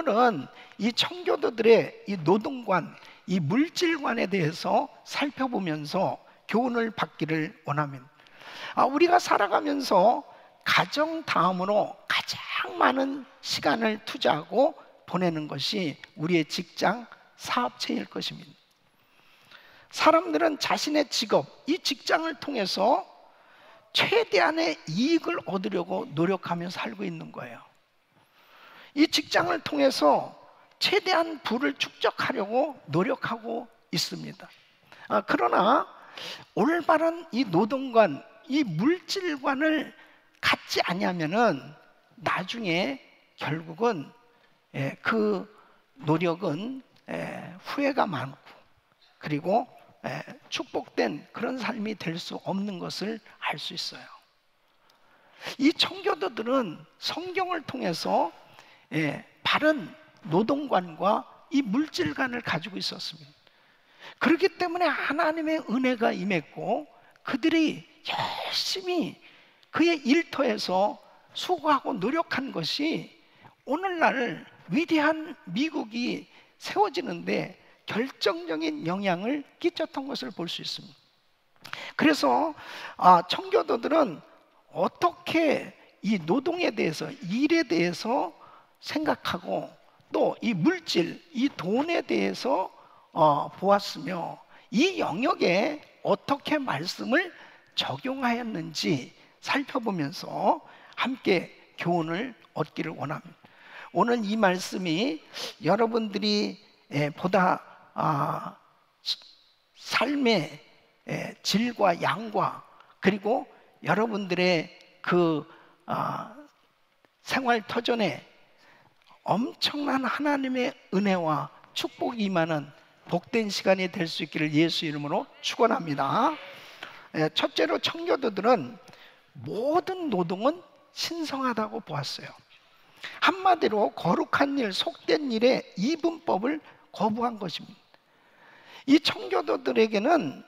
오늘은 이 청교도들의 이 노동관, 이 물질관에 대해서 살펴보면서 교훈을 받기를 원합니다. 우리가 살아가면서 가정 다음으로 가장 많은 시간을 투자하고 보내는 것이 우리의 직장, 사업체일 것입니다. 사람들은 자신의 직업, 이 직장을 통해서 최대한의 이익을 얻으려고 노력하며 살고 있는 거예요. 이 직장을 통해서 최대한 부를 축적하려고 노력하고 있습니다. 그러나 올바른 이 노동관, 이 물질관을 갖지 않으면은 나중에 결국은 그 노력은 후회가 많고, 그리고 축복된 그런 삶이 될 수 없는 것을 알 수 있어요. 이 청교도들은 성경을 통해서 바른 노동관과 이 물질관을 가지고 있었습니다. 그렇기 때문에 하나님의 은혜가 임했고, 그들이 열심히 그의 일터에서 수고하고 노력한 것이 오늘날 위대한 미국이 세워지는데 결정적인 영향을 끼쳤던 것을 볼 수 있습니다. 그래서 청교도들은 어떻게 이 노동에 대해서, 일에 대해서 생각하고 또 이 물질, 이 돈에 대해서 보았으며, 이 영역에 어떻게 말씀을 적용하였는지 살펴보면서 함께 교훈을 얻기를 원합니다. 오늘 이 말씀이 여러분들이 보다 삶의 질과 양과, 그리고 여러분들의 그 생활 터전에 엄청난 하나님의 은혜와 축복이 임하는 복된 시간이 될 수 있기를 예수 이름으로 축원합니다. 첫째로 청교도들은 모든 노동은 신성하다고 보았어요. 한마디로 거룩한 일, 속된 일의 이분법을 거부한 것입니다. 이 청교도들에게는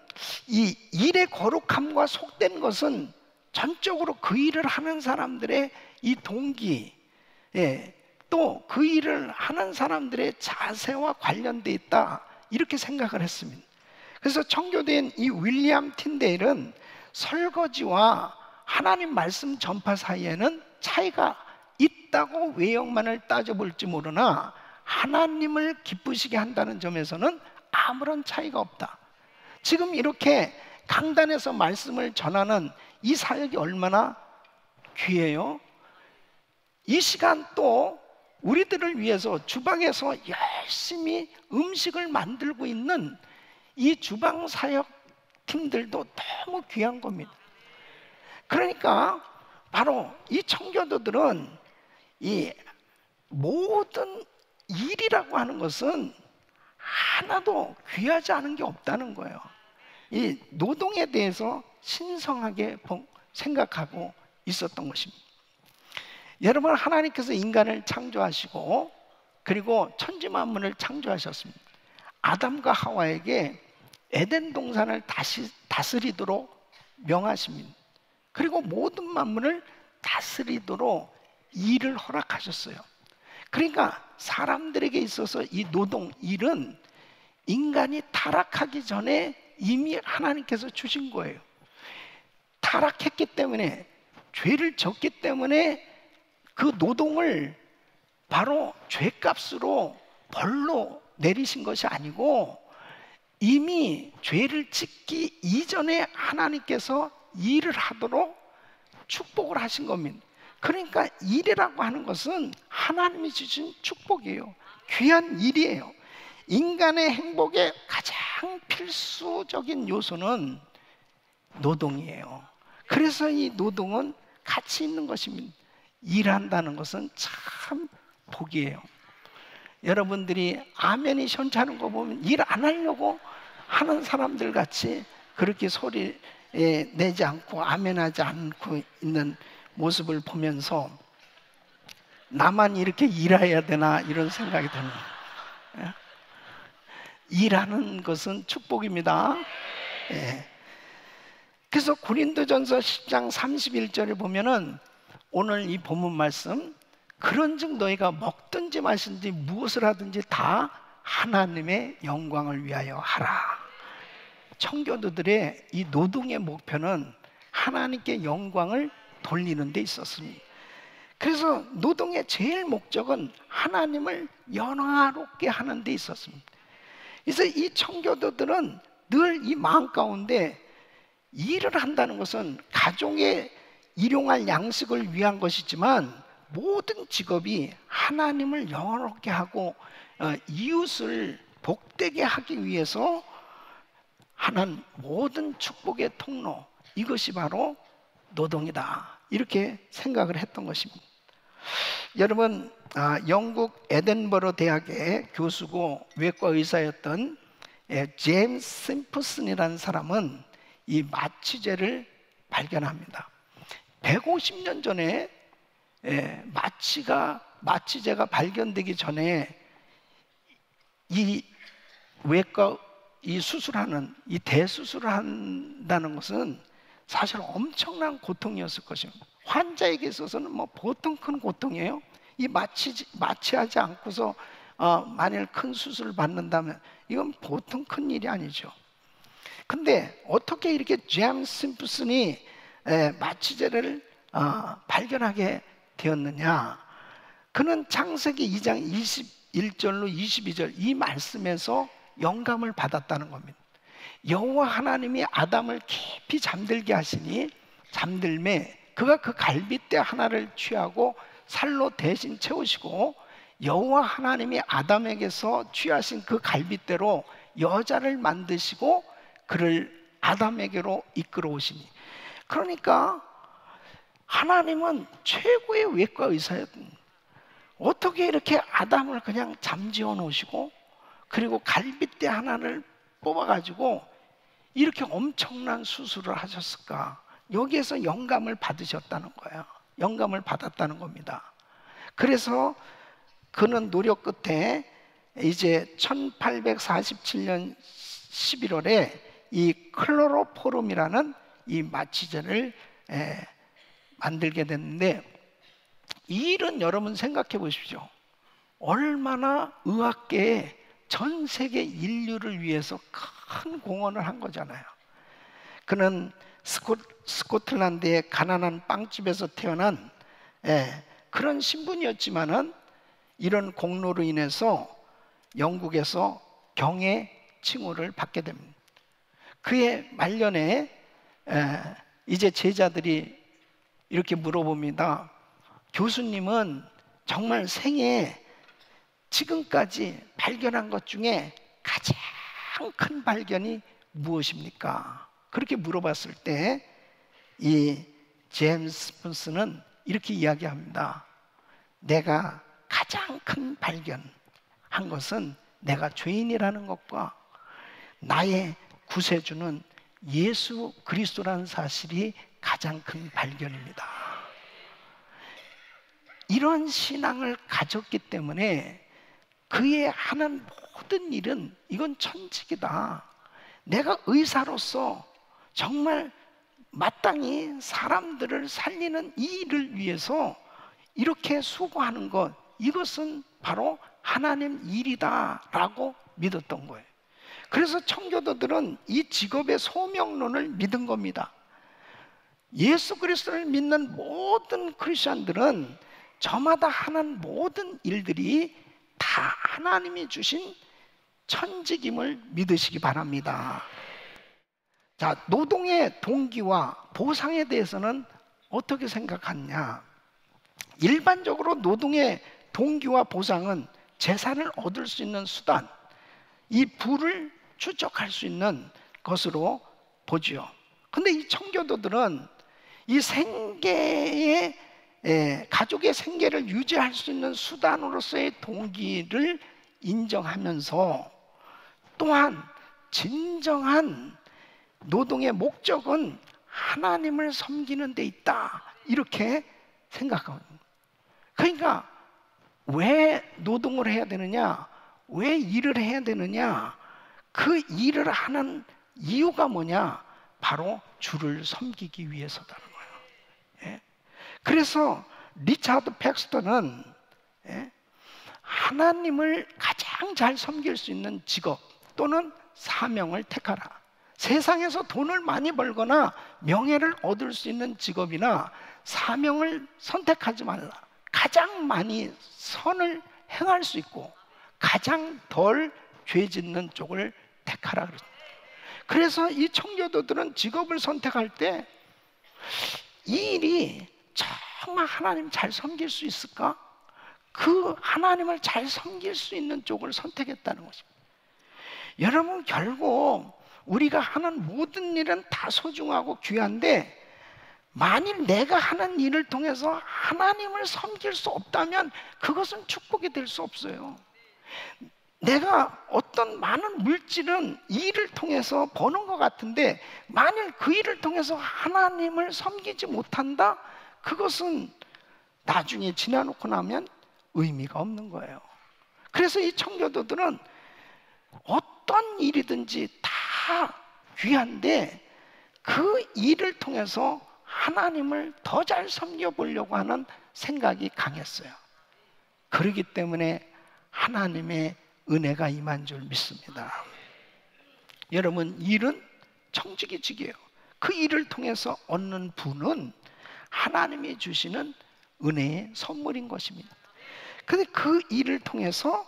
이 일의 거룩함과 속된 것은 전적으로 그 일을 하는 사람들의 이 동기, 또 그 일을 하는 사람들의 자세와 관련돼 있다, 이렇게 생각을 했습니다. 그래서 청교도인 이 윌리엄 틴데일은 설거지와 하나님 말씀 전파 사이에는 차이가 있다고 외형만을 따져볼지 모르나 하나님을 기쁘시게 한다는 점에서는 아무런 차이가 없다. 지금 이렇게 강단에서 말씀을 전하는 이 사역이 얼마나 귀해요. 이 시간 또 우리들을 위해서 주방에서 열심히 음식을 만들고 있는 이 주방 사역 팀들도 너무 귀한 겁니다. 그러니까 바로 이 청교도들은 이 모든 일이라고 하는 것은 하나도 귀하지 않은 게 없다는 거예요. 이 노동에 대해서 신성하게 생각하고 있었던 것입니다. 여러분, 하나님께서 인간을 창조하시고 그리고 천지 만물을 창조하셨습니다. 아담과 하와에게 에덴 동산을 다스리도록 명하십니다. 그리고 모든 만물을 다스리도록 일을 허락하셨어요. 그러니까 사람들에게 있어서 이 노동, 일은 인간이 타락하기 전에 이미 하나님께서 주신 거예요. 타락했기 때문에, 죄를 졌기 때문에 그 노동을 바로 죄값으로 벌로 내리신 것이 아니고 이미 죄를 짓기 이전에 하나님께서 일을 하도록 축복을 하신 겁니다. 그러니까 일이라고 하는 것은 하나님이 주신 축복이에요. 귀한 일이에요. 인간의 행복의 가장 필수적인 요소는 노동이에요. 그래서 이 노동은 가치 있는 것입니다. 일한다는 것은 참 복이에요. 여러분들이 아멘이 현찮은 거 보면 일 안 하려고 하는 사람들 같이 그렇게 소리 내지 않고 아멘하지 않고 있는 모습을 보면서 나만 이렇게 일해야 되나 이런 생각이 드는 거예요. 일하는 것은 축복입니다. 그래서 고린도전서 10장 31절을 보면은 오늘 이 본문 말씀, 그런즉 너희가 먹든지 마시든지 무엇을 하든지 다 하나님의 영광을 위하여 하라. 청교도들의 이 노동의 목표는 하나님께 영광을 돌리는 데 있었습니다. 그래서 노동의 제일 목적은 하나님을 영화롭게 하는 데 있었습니다. 그래서 이 청교도들은 늘 이 마음 가운데 일을 한다는 것은 가족의 일용할 양식을 위한 것이지만 모든 직업이 하나님을 영화롭게 하고 이웃을 복되게 하기 위해서 하는 모든 축복의 통로, 이것이 바로 노동이다, 이렇게 생각을 했던 것입니다. 여러분, 영국 에덴버러 대학의 교수고 외과 의사였던 제임스 심프슨이라는 사람은 이 마취제를 발견합니다. 150년 전에 마취제가 발견되기 전에 이 외과 이 수술하는, 이 대수술을 한다는 것은 사실 엄청난 고통이었을 것입니다. 환자에게 있어서는 뭐 보통 큰 고통이에요. 이 마취하지 않고서 만일 큰 수술을 받는다면 이건 보통 큰 일이 아니죠. 근데 어떻게 이렇게 제임스 심프슨이 마취제를 발견하게 되었느냐? 그는 창세기 2장 21절로 22절 이 말씀에서 영감을 받았다는 겁니다. 여호와 하나님이 아담을 깊이 잠들게 하시니 잠들매 그가 그 갈빗대 하나를 취하고 살로 대신 채우시고 여호와 하나님이 아담에게서 취하신 그 갈빗대로 여자를 만드시고 그를 아담에게로 이끌어 오시니, 그러니까 하나님은 최고의 외과 의사였던, 어떻게 이렇게 아담을 그냥 잠재워 놓으시고 그리고 갈빗대 하나를 뽑아가지고 이렇게 엄청난 수술을 하셨을까? 여기에서 영감을 받으셨다는 거예요. 영감을 받았다는 겁니다. 그래서 그는 노력 끝에 이제 1847년 11월에 이 클로로포름이라는 이 마취제를 만들게 됐는데, 이 일은 여러분 생각해 보십시오. 얼마나 의학계에 전 세계 인류를 위해서 큰 공헌을 한 거잖아요. 그는 스코틀랜드의 가난한 빵집에서 태어난 그런 신분이었지만은 이런 공로로 인해서 영국에서 경의 칭호를 받게 됩니다. 그의 말년에 이제 제자들이 이렇게 물어봅니다. 교수님은 정말 생애 지금까지 발견한 것 중에 가장 큰 발견이 무엇입니까? 그렇게 물어봤을 때 이 제임스 푼스는 이렇게 이야기합니다. 내가 가장 큰 발견한 것은 내가 죄인이라는 것과 나의 구세주는 예수 그리스도라는 사실이 가장 큰 발견입니다. 이런 신앙을 가졌기 때문에 그의 하는 모든 일은 이건 천직이다. 내가 의사로서 정말 마땅히 사람들을 살리는 이 일을 위해서 이렇게 수고하는 것, 이것은 바로 하나님 일이다라고 믿었던 거예요. 그래서 청교도들은 이 직업의 소명론을 믿은 겁니다. 예수 그리스도를 믿는 모든 크리스천들은 저마다 하는 모든 일들이 다 하나님이 주신 천직임을 믿으시기 바랍니다. 자, 노동의 동기와 보상에 대해서는 어떻게 생각하느냐? 일반적으로 노동의 동기와 보상은 재산을 얻을 수 있는 수단, 이 부를 추적할 수 있는 것으로 보지요. 근데 이 청교도들은 이 생계의 가족의 생계를 유지할 수 있는 수단으로서의 동기를 인정하면서 또한 진정한 노동의 목적은 하나님을 섬기는 데 있다, 이렇게 생각합니다. 그러니까 왜 노동을 해야 되느냐, 왜 일을 해야 되느냐, 그 일을 하는 이유가 뭐냐? 바로 주를 섬기기 위해서다는 거예요. 예? 그래서 리차드 팩스턴은 예? 하나님을 가장 잘 섬길 수 있는 직업 또는 사명을 택하라. 세상에서 돈을 많이 벌거나 명예를 얻을 수 있는 직업이나 사명을 선택하지 말라. 가장 많이 선을 행할 수 있고 가장 덜 죄 짓는 쪽을 택하라 그랬습니다. 그래서 이 청교도들은 직업을 선택할 때 이 일이 정말 하나님 잘 섬길 수 있을까? 그 하나님을 잘 섬길 수 있는 쪽을 선택했다는 것입니다. 여러분, 결국 우리가 하는 모든 일은 다 소중하고 귀한데 만일 내가 하는 일을 통해서 하나님을 섬길 수 없다면 그것은 축복이 될 수 없어요. 내가 어떤 많은 물질은 이 일을 통해서 버는 것 같은데 만일 그 일을 통해서 하나님을 섬기지 못한다? 그것은 나중에 지나놓고 나면 의미가 없는 거예요. 그래서 이 청교도들은 어떤 일이든지 다 귀한데 그 일을 통해서 하나님을 더 잘 섬겨보려고 하는 생각이 강했어요. 그렇기 때문에 하나님의 은혜가 임한 줄 믿습니다. 여러분, 일은 청지기직이에요. 그 일을 통해서 얻는 부는 하나님이 주시는 은혜의 선물인 것입니다. 그런데 그 일을 통해서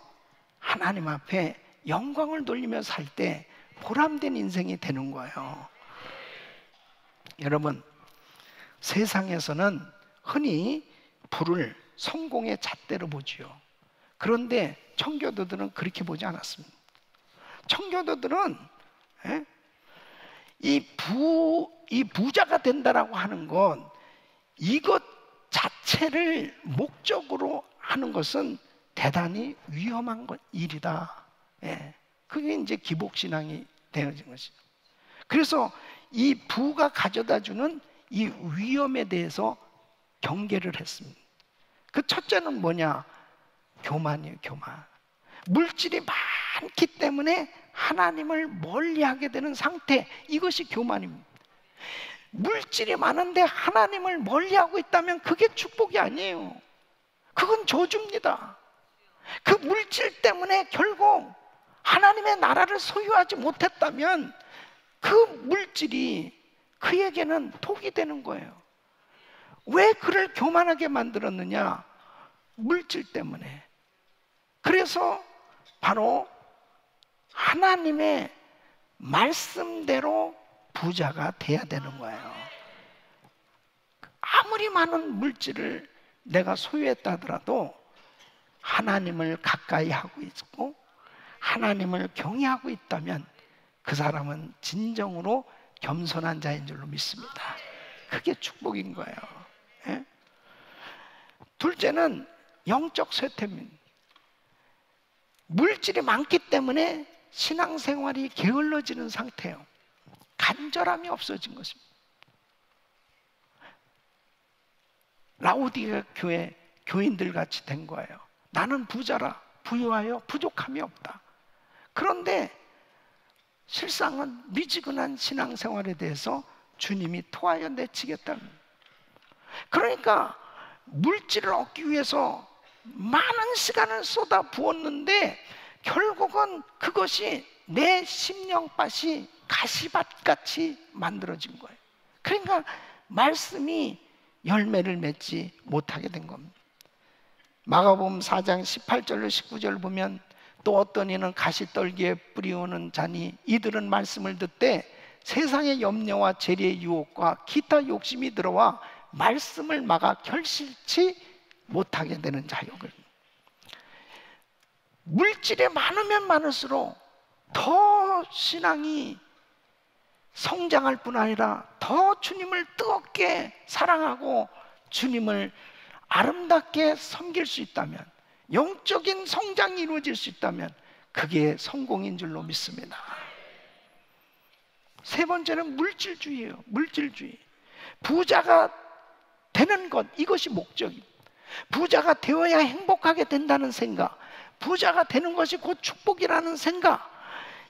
하나님 앞에 영광을 돌리며 살 때 보람된 인생이 되는 거예요. 여러분, 세상에서는 흔히 부를 성공의 잣대로 보지요. 그런데 청교도들은 그렇게 보지 않았습니다. 청교도들은 이 부자가 된다라고 하는 건 이것 자체를 목적으로 하는 것은 대단히 위험한 일이다. 그게 이제 기복신앙이 되어진 것이죠. 그래서 이 부가 가져다주는 이 위험에 대해서 경계를 했습니다. 그 첫째는 뭐냐? 교만이에요, 교만. 물질이 많기 때문에 하나님을 멀리하게 되는 상태, 이것이 교만입니다. 물질이 많은데 하나님을 멀리하고 있다면 그게 축복이 아니에요. 그건 저주입니다. 그 물질 때문에 결국 하나님의 나라를 소유하지 못했다면 그 물질이 그에게는 독이 되는 거예요. 왜 그를 교만하게 만들었느냐? 물질 때문에. 그래서 바로 하나님의 말씀대로 부자가 돼야 되는 거예요. 아무리 많은 물질을 내가 소유했다 하더라도 하나님을 가까이 하고 있고 하나님을 경외하고 있다면 그 사람은 진정으로 겸손한 자인 줄로 믿습니다. 그게 축복인 거예요. 예? 둘째는 영적 쇠퇴입니다. 물질이 많기 때문에 신앙생활이 게을러지는 상태예요. 간절함이 없어진 것입니다. 라오디게 교회 교인들 같이 된 거예요. 나는 부자라, 부유하여 부족함이 없다. 그런데 실상은 미지근한 신앙생활에 대해서 주님이 토하여 내치겠다는. 그러니까 물질을 얻기 위해서 많은 시간을 쏟아 부었는데 결국은 그것이 내 심령밭이 가시밭같이 만들어진 거예요. 그러니까 말씀이 열매를 맺지 못하게 된 겁니다. 마가복음 4장 18절로 19절 보면 또 어떤 이는 가시떨기에 뿌리오는 자니 이들은 말씀을 듣되 세상의 염려와 재리의 유혹과 기타 욕심이 들어와 말씀을 막아 결실치 못하게 되는 자요. 물질이 많으면 많을수록 더 신앙이 성장할 뿐 아니라 더 주님을 뜨겁게 사랑하고 주님을 아름답게 섬길 수 있다면, 영적인 성장이 이루어질 수 있다면 그게 성공인 줄로 믿습니다. 세 번째는 물질주의예요. 물질주의. 부자가 되는 것, 이것이 목적입니다. 부자가 되어야 행복하게 된다는 생각, 부자가 되는 것이 곧 축복이라는 생각,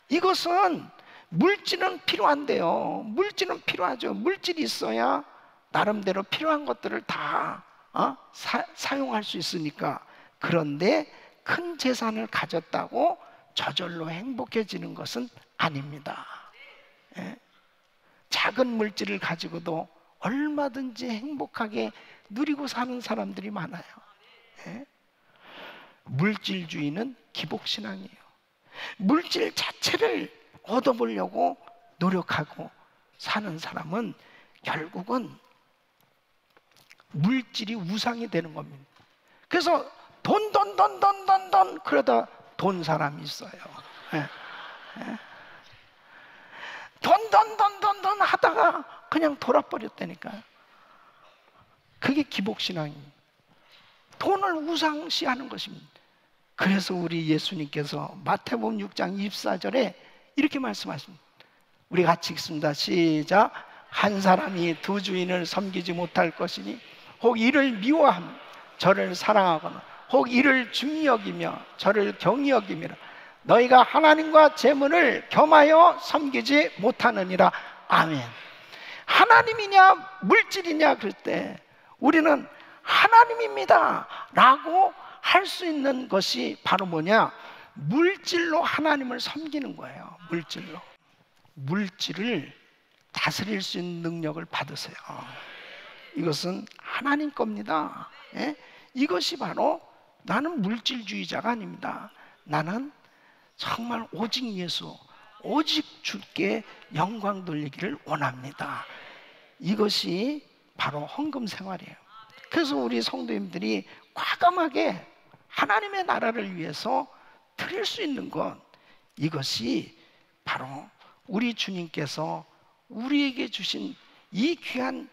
이것은 물질은 필요한데요. 물질은 필요하죠. 물질이 있어야 나름대로 필요한 것들을 다 사용할 수 있으니까 그런데 큰 재산을 가졌다고 저절로 행복해지는 것은 아닙니다. 예? 작은 물질을 가지고도 얼마든지 행복하게 누리고 사는 사람들이 많아요. 예? 물질주의는 기복신앙이에요. 물질 자체를 얻어보려고 노력하고 사는 사람은 결국은 물질이 우상이 되는 겁니다. 그래서 돈 그러다 돈 사람이 있어요. 예. 예. 돈 하다가 그냥 돌아버렸다니까요. 그게 기복신앙입니다. 돈을 우상시하는 것입니다. 그래서 우리 예수님께서 마태복음 6장 24절에 이렇게 말씀하십니다. 우리 같이 읽습니다. 시작. 한 사람이 두 주인을 섬기지 못할 것이니 혹 이를 미워하며 저를 사랑하거나 혹 이를 중히 여기며 저를 경히 여기미라. 너희가 하나님과 재물을 겸하여 섬기지 못하느니라. 아멘. 하나님이냐 물질이냐 그럴 때 우리는 하나님입니다 라고 할 수 있는 것이 바로 뭐냐? 물질로 하나님을 섬기는 거예요. 물질로. 물질을 다스릴 수 있는 능력을 받으세요. 이것은 하나님 겁니다. 예? 이것이 바로 나는 물질주의자가 아닙니다. 나는 정말 오직 예수, 오직 주께 영광 돌리기를 원합니다. 이것이 바로 헌금 생활이에요. 그래서 우리 성도님들이 과감하게 하나님의 나라를 위해서 드릴 수 있는 것, 이것이 바로 우리 주님께서 우리에게 주신 이 귀한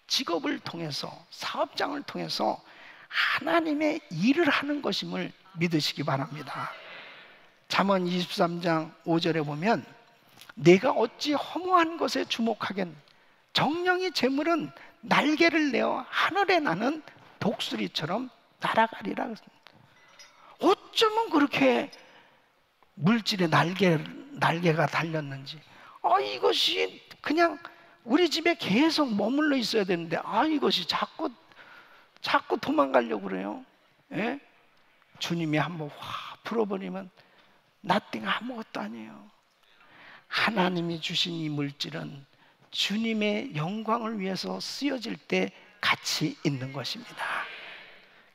직업을 통해서, 사업장을 통해서 하나님의 일을 하는 것임을 믿으시기 바랍니다. 잠언 23장 5절에 보면 내가 어찌 허무한 것에 주목하겠, 정령이 재물은 날개를 내어 하늘에 나는 독수리처럼 날아가리라. 어쩌면 그렇게 물질에 날개가 달렸는지, 이것이 그냥 우리 집에 계속 머물러 있어야 되는데 이것이 자꾸 도망가려고 그래요. 예? 주님이 한번 확 풀어버리면 나띵 아무것도 아니에요. 하나님이 주신 이 물질은 주님의 영광을 위해서 쓰여질 때 가치 있는 것입니다.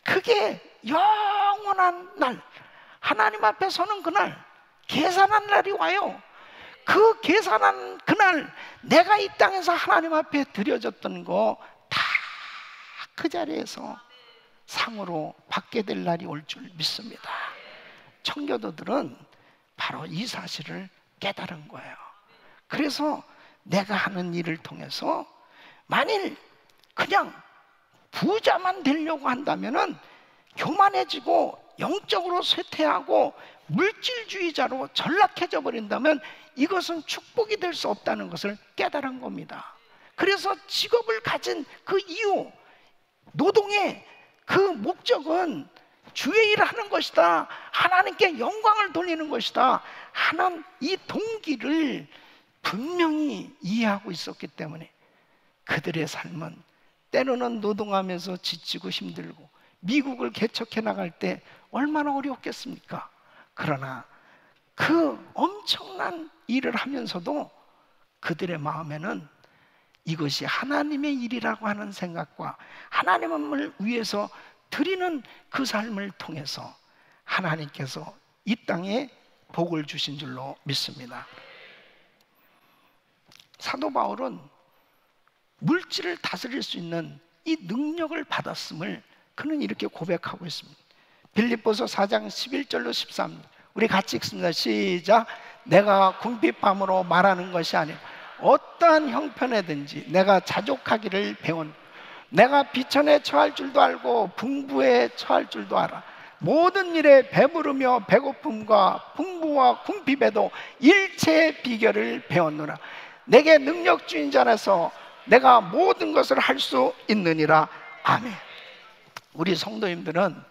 그게 영원한 날, 하나님 앞에 서는 그날, 계산한 날이 와요. 그 계산한 그날 내가 이 땅에서 하나님 앞에 드려졌던 거 다 그 자리에서 상으로 받게 될 날이 올 줄 믿습니다. 청교도들은 바로 이 사실을 깨달은 거예요. 그래서 내가 하는 일을 통해서 만일 그냥 부자만 되려고 한다면은 교만해지고 영적으로 쇠퇴하고 물질주의자로 전락해져 버린다면 이것은 축복이 될 수 없다는 것을 깨달은 겁니다. 그래서 직업을 가진 그 이유, 노동의 그 목적은 주의 일을 하는 것이다, 하나님께 영광을 돌리는 것이다 하는 이 동기를 분명히 이해하고 있었기 때문에 그들의 삶은 때로는 노동하면서 지치고 힘들고 미국을 개척해 나갈 때 얼마나 어려웠겠습니까? 그러나 그 엄청난 일을 하면서도 그들의 마음에는 이것이 하나님의 일이라고 하는 생각과 하나님을 위해서 드리는 그 삶을 통해서 하나님께서 이 땅에 복을 주신 줄로 믿습니다. 사도 바울은 물질을 다스릴 수 있는 이 능력을 받았음을 그는 이렇게 고백하고 있습니다. 빌립보서 4장 11절로 13절 우리 같이 읽습니다. 시작. 내가 궁핍함으로 말하는 것이 아니라 어떠한 형편에든지 내가 자족하기를 배운, 내가 비천에 처할 줄도 알고 풍부에 처할 줄도 알아. 모든 일에 배부르며 배고픔과 풍부와 궁핍에도 일체의 비결을 배웠노라. 내게 능력 주인 자라서 내가 모든 것을 할 수 있느니라. 아멘. 우리 성도님들은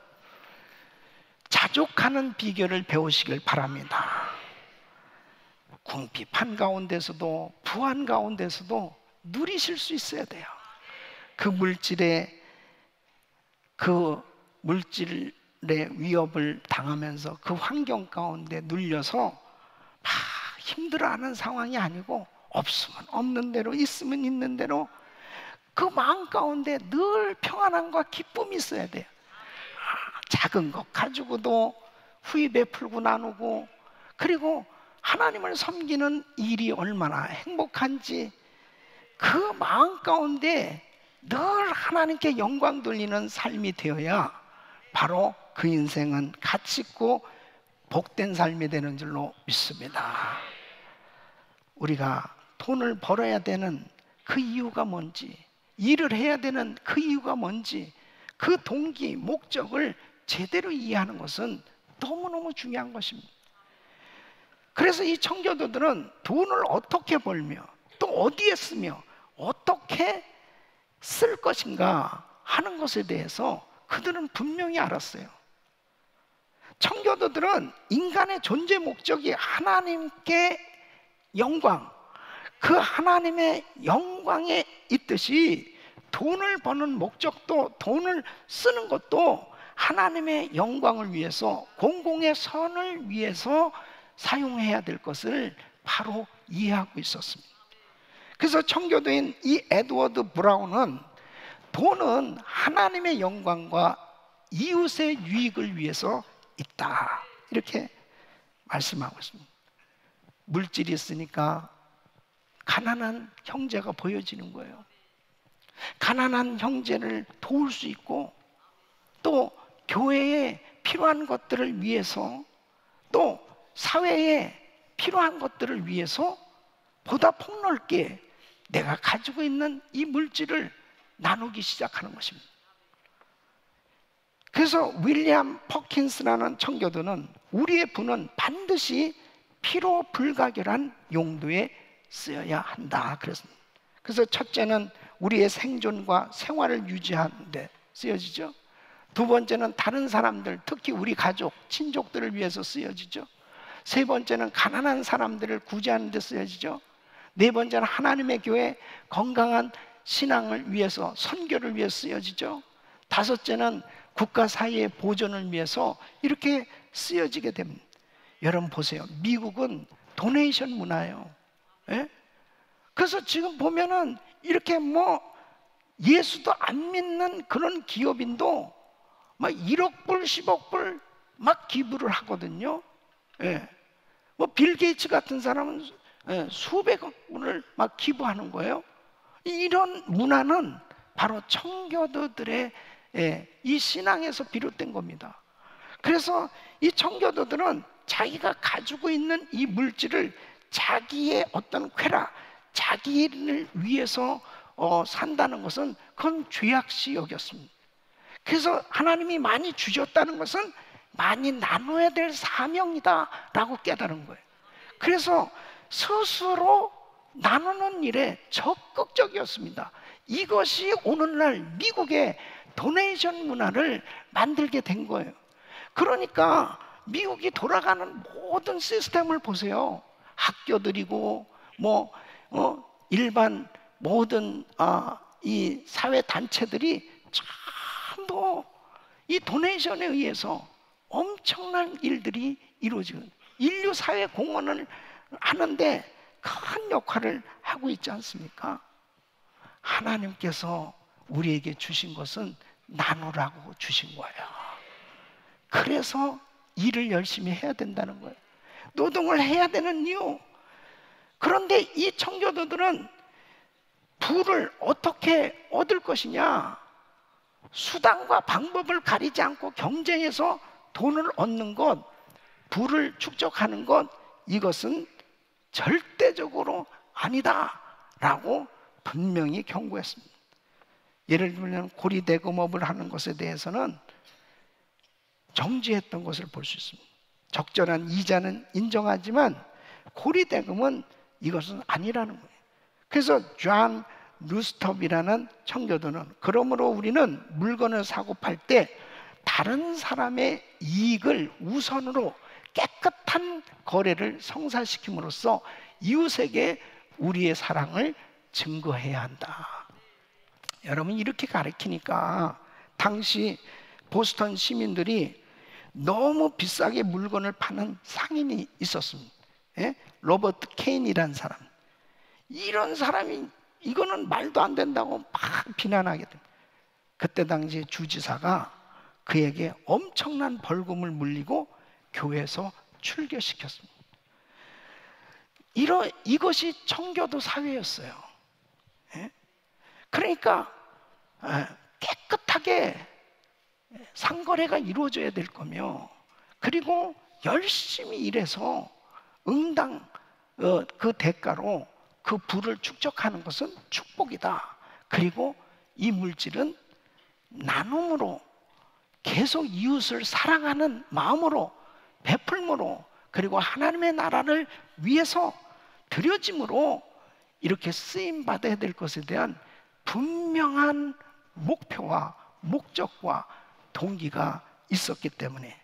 자족하는 비결을 배우시길 바랍니다. 궁핍 한가운데서도 부한 가운데서도 누리실 수 있어야 돼요. 그 물질을 위협을 당하면서 그 환경 가운데 눌려서 막 힘들어하는 상황이 아니고 없으면 없는 대로, 있으면 있는 대로 그 마음 가운데 늘 평안함과 기쁨이 있어야 돼요. 작은 것 가지고도 후히 베풀고 나누고, 그리고 하나님을 섬기는 일이 얼마나 행복한지 그 마음 가운데 늘 하나님께 영광 돌리는 삶이 되어야 바로 그 인생은 가치 있고 복된 삶이 되는 줄로 믿습니다. 우리가 돈을 벌어야 되는 그 이유가 뭔지, 일을 해야 되는 그 이유가 뭔지, 그 동기, 목적을 제대로 이해하는 것은 너무너무 중요한 것입니다. 그래서 이 청교도들은 돈을 어떻게 벌며 또 어디에 쓰며 어떻게 쓸 것인가 하는 것에 대해서 그들은 분명히 알았어요. 청교도들은 인간의 존재 목적이 하나님께 영광, 그 하나님의 영광에 있듯이 돈을 버는 목적도, 돈을 쓰는 것도 하나님의 영광을 위해서, 공공의 선을 위해서 사용해야 될 것을 바로 이해하고 있었습니다. 그래서 청교도인 이 에드워드 브라운은 돈은 하나님의 영광과 이웃의 유익을 위해서 있다, 이렇게 말씀하고 있습니다. 물질이 있으니까 가난한 형제가 보여지는 거예요. 가난한 형제를 도울 수 있고, 또 교회에 필요한 것들을 위해서, 또 사회에 필요한 것들을 위해서 보다 폭넓게 내가 가지고 있는 이 물질을 나누기 시작하는 것입니다. 그래서 윌리엄 퍼킨스라는 청교도는 우리의 부는 반드시 필요 불가결한 용도에 쓰여야 한다 그랬습니다. 그래서 첫째는 우리의 생존과 생활을 유지하는 데 쓰여지죠. 두 번째는 다른 사람들, 특히 우리 가족, 친족들을 위해서 쓰여지죠. 세 번째는 가난한 사람들을 구제하는 데 쓰여지죠. 네 번째는 하나님의 교회 건강한 신앙을 위해서, 선교를 위해서 쓰여지죠. 다섯째는 국가 사회의 보존을 위해서 이렇게 쓰여지게 됩니다. 여러분 보세요. 미국은 도네이션 문화예요. 예? 그래서 지금 보면은 이렇게 예수도 안 믿는 그런 기업인도 막 1억 불, 10억 불 막 기부를 하거든요. 예. 빌 게이츠 같은 사람은 수백억 불을 막 기부하는 거예요. 이런 문화는 바로 청교도들의 이 신앙에서 비롯된 겁니다. 그래서 이 청교도들은 자기가 가지고 있는 이 물질을 자기의 어떤 쾌락, 자기를 위해서 산다는 것은 그건 죄악시 여겼습니다. 그래서 하나님이 많이 주셨다는 것은 많이 나눠야 될 사명이다 라고 깨달은 거예요. 그래서 스스로 나누는 일에 적극적이었습니다. 이것이 오늘날 미국의 도네이션 문화를 만들게 된 거예요. 그러니까 미국이 돌아가는 모든 시스템을 보세요. 학교들이고 일반 모든 이 사회 단체들이 전부 이 도네이션에 의해서 엄청난 일들이 이루어지는, 인류 사회 공헌을 하는데 큰 역할을 하고 있지 않습니까? 하나님께서 우리에게 주신 것은 나누라고 주신 거예요. 그래서 일을 열심히 해야 된다는 거예요. 노동을 해야 되는 이유. 그런데 이 청교도들은 부를 어떻게 얻을 것이냐, 수단과 방법을 가리지 않고 경쟁해서 돈을 얻는 것, 부를 축적하는 것, 이것은 절대적으로 아니다 라고 분명히 경고했습니다. 예를 들면 고리대금업을 하는 것에 대해서는 정지했던 것을 볼 수 있습니다. 적절한 이자는 인정하지만 고리대금은 이것은 아니라는 거예요. 그래서 존 루스톱이라는 청교도는, 그러므로 우리는 물건을 사고 팔 때 다른 사람의 이익을 우선으로 깨끗한 거래를 성사시킴으로써 이웃에게 우리의 사랑을 증거해야 한다. 여러분 이렇게 가르치니까 당시 보스턴 시민들이 너무 비싸게 물건을 파는 상인이 있었습니다. 예? 로버트 케인이라는 사람. 이런 사람이 이거는 말도 안 된다고 막 비난하게 됩니다. 그때 당시 주지사가 그에게 엄청난 벌금을 물리고 교회에서 출교시켰습니다. 이것이 청교도 사회였어요. 예? 그러니까 깨끗하게 상거래가 이루어져야 될 거며, 그리고 열심히 일해서 응당 그 대가로 그 부를 축적하는 것은 축복이다. 그리고 이 물질은 나눔으로, 계속 이웃을 사랑하는 마음으로, 베풀므로, 그리고 하나님의 나라를 위해서 드려짐으로 이렇게 쓰임받아야 될 것에 대한 분명한 목표와 목적과 동기가 있었기 때문에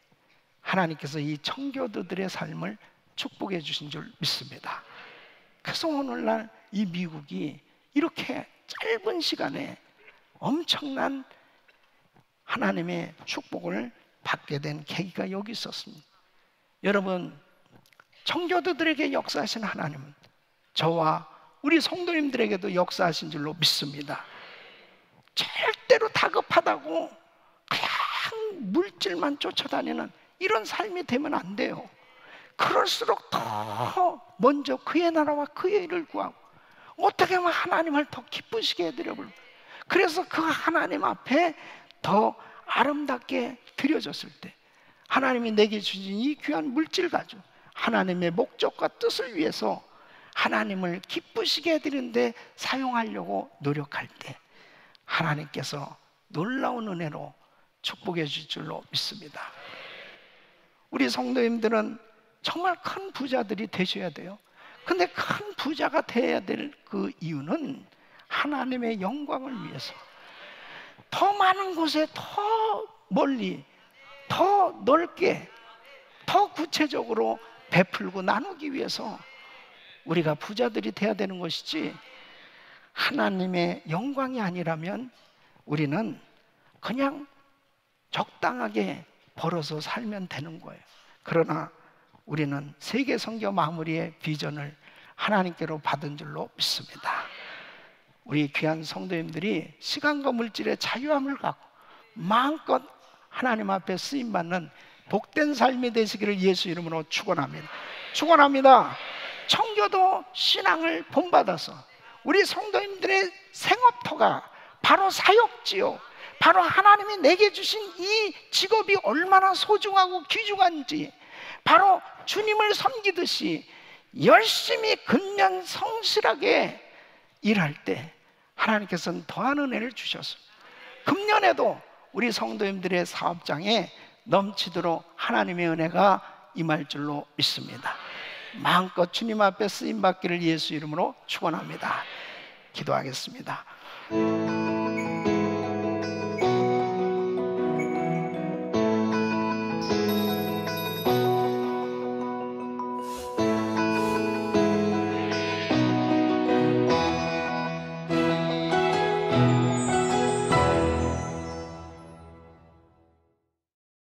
하나님께서 이 청교도들의 삶을 축복해 주신 줄 믿습니다. 그래서 오늘날 이 미국이 이렇게 짧은 시간에 엄청난 하나님의 축복을 받게 된 계기가 여기 있었습니다. 여러분, 청교도들에게 역사하신 하나님은 저와 우리 성도님들에게도 역사하신 줄로 믿습니다. 절대로 다급하다고 그냥 물질만 쫓아다니는 이런 삶이 되면 안 돼요. 그럴수록 더 먼저 그의 나라와 그의 일을 구하고 어떻게 하면 하나님을 더 기쁘시게 해드려볼까. 그래서 그 하나님 앞에 더 아름답게 드려졌을 때 하나님이 내게 주신 이 귀한 물질 가지고 하나님의 목적과 뜻을 위해서 하나님을 기쁘시게 해드리는데 사용하려고 노력할 때 하나님께서 놀라운 은혜로 축복해 주실 줄로 믿습니다. 우리 성도님들은 정말 큰 부자들이 되셔야 돼요. 근데 큰 부자가 돼야 될 그 이유는 하나님의 영광을 위해서 더 많은 곳에 더 멀리 더 넓게 더 구체적으로 베풀고 나누기 위해서 우리가 부자들이 돼야 되는 것이지, 하나님의 영광이 아니라면 우리는 그냥 적당하게 벌어서 살면 되는 거예요. 그러나 우리는 세계 선교 마무리의 비전을 하나님께로 받은 줄로 믿습니다. 우리 귀한 성도님들이 시간과 물질의 자유함을 갖고 마음껏 하나님 앞에 쓰임받는 복된 삶이 되시기를 예수 이름으로 축원합니다. 축원합니다. 청교도 신앙을 본받아서 우리 성도님들의 생업터가 바로 사역지요, 바로 하나님이 내게 주신 이 직업이 얼마나 소중하고 귀중한지, 바로 주님을 섬기듯이 열심히 근면 성실하게 일할 때 하나님께서는 더한 은혜를 주셨습니다. 금년에도 우리 성도님들의 사업장에 넘치도록 하나님의 은혜가 임할 줄로 믿습니다. 마음껏 주님 앞에 쓰임받기를 예수 이름으로 축원합니다. 기도하겠습니다.